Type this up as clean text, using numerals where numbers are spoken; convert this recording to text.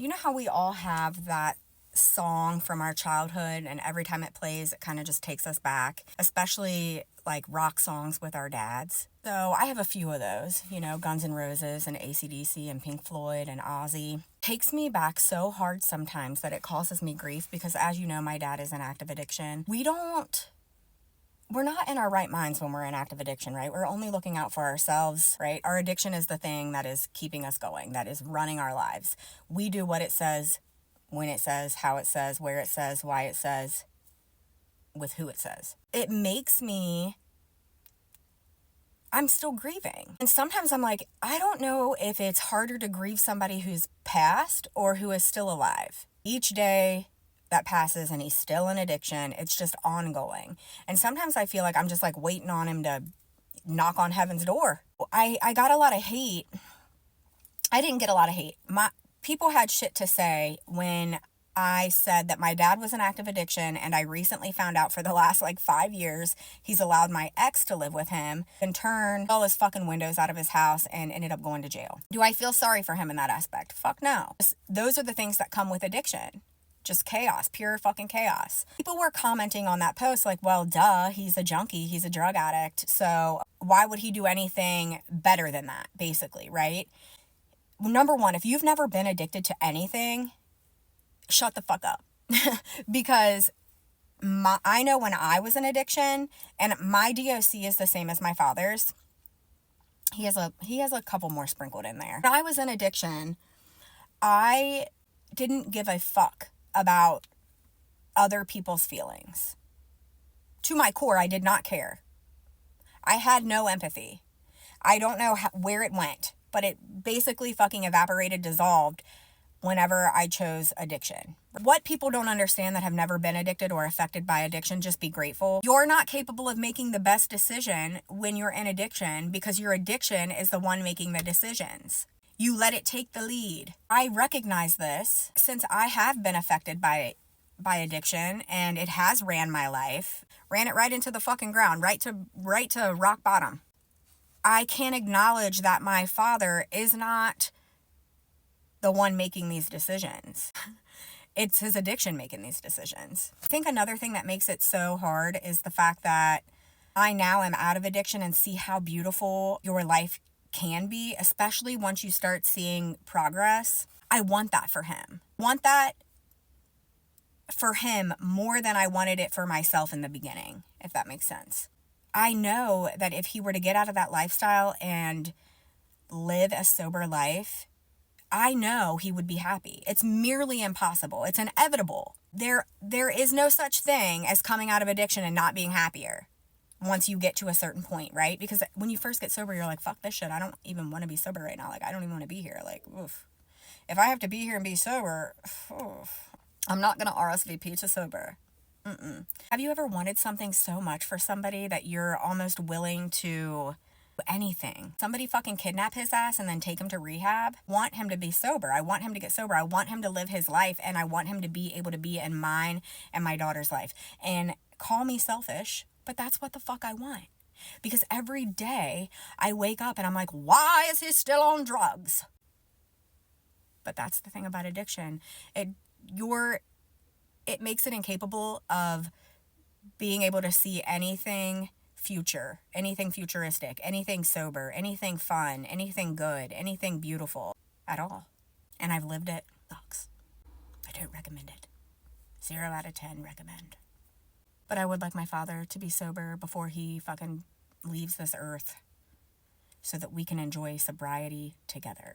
You know how we all have that song from our childhood, and every time it plays, it kind of just takes us back, especially like rock songs with our dads. So I have a few of those, Guns N' Roses and AC/DC and Pink Floyd and Ozzy. Takes me back so hard sometimes that it causes me grief because, as you know, my dad is in active addiction. We're not in our right minds when we're in active addiction, right? We're only looking out for ourselves, right? Our addiction is the thing that is keeping us going, that is running our lives. We do what it says, when it says, how it says, where it says, why it says, with who it says. I'm still grieving. And sometimes I'm like, I don't know if it's harder to grieve somebody who's passed or who is still alive. Each day that passes and he's still in addiction, it's just ongoing. And sometimes I feel like I'm just like waiting on him to knock on heaven's door. I got a lot of hate. I didn't get a lot of hate. People had shit to say when I said that my dad was in active addiction, and I recently found out for the last 5 years he's allowed my ex to live with him and turned all his fucking windows out of his house and ended up going to jail. Do I feel sorry for him in that aspect? Fuck no. Those are the things that come with addiction. Just chaos, pure fucking chaos. People were commenting on that post like, well, duh, he's a junkie, he's a drug addict, so why would he do anything better than that, basically, right? Number one, if you've never been addicted to anything, shut the fuck up. Because I know when I was in addiction, and my DOC is the same as my father's. He has a couple more sprinkled in there. When I was in addiction, I didn't give a fuck about other people's feelings. To my core, I did not care. I had no empathy. I don't know where it went, but it basically fucking evaporated, dissolved whenever I chose addiction. What people don't understand that have never been addicted or affected by addiction, just be grateful. You're not capable of making the best decision when you're in addiction because your addiction is the one making the decisions. You let it take the lead. I recognize this since I have been affected by addiction, and it has ran my life. Ran it right into the fucking ground, right to rock bottom. I can acknowledge that my father is not the one making these decisions. It's his addiction making these decisions. I think another thing that makes it so hard is the fact that I now am out of addiction and see how beautiful your life can be, especially once you start seeing progress. I want that for him. Want that for him more than I wanted it for myself in the beginning, if that makes sense. I know that if he were to get out of that lifestyle and live a sober life, I know he would be happy. It's merely impossible. It's inevitable. There is no such thing as coming out of addiction and not being happier once you get to a certain point, right? Because when you first get sober, you're like, fuck this shit. I don't even want to be sober right now. I don't even want to be here. Oof. If I have to be here and be sober, oof, I'm not going to RSVP to sober. Have you ever wanted something so much for somebody that you're almost willing to anything? Somebody fucking kidnap his ass and then take him to rehab? Want him to be sober. I want him to get sober. I want him to live his life, and I want him to be able to be in mine and my daughter's life. And call me selfish, but that's what the fuck I want. Because every day I wake up and I'm like, why is he still on drugs? But that's the thing about addiction. It makes it incapable of being able to see anything future, anything futuristic, anything sober, anything fun, anything good, anything beautiful at all. And I've lived it. Sucks. I don't recommend it. 0 out of 10 recommend. But I would like my father to be sober before he fucking leaves this earth so that we can enjoy sobriety together.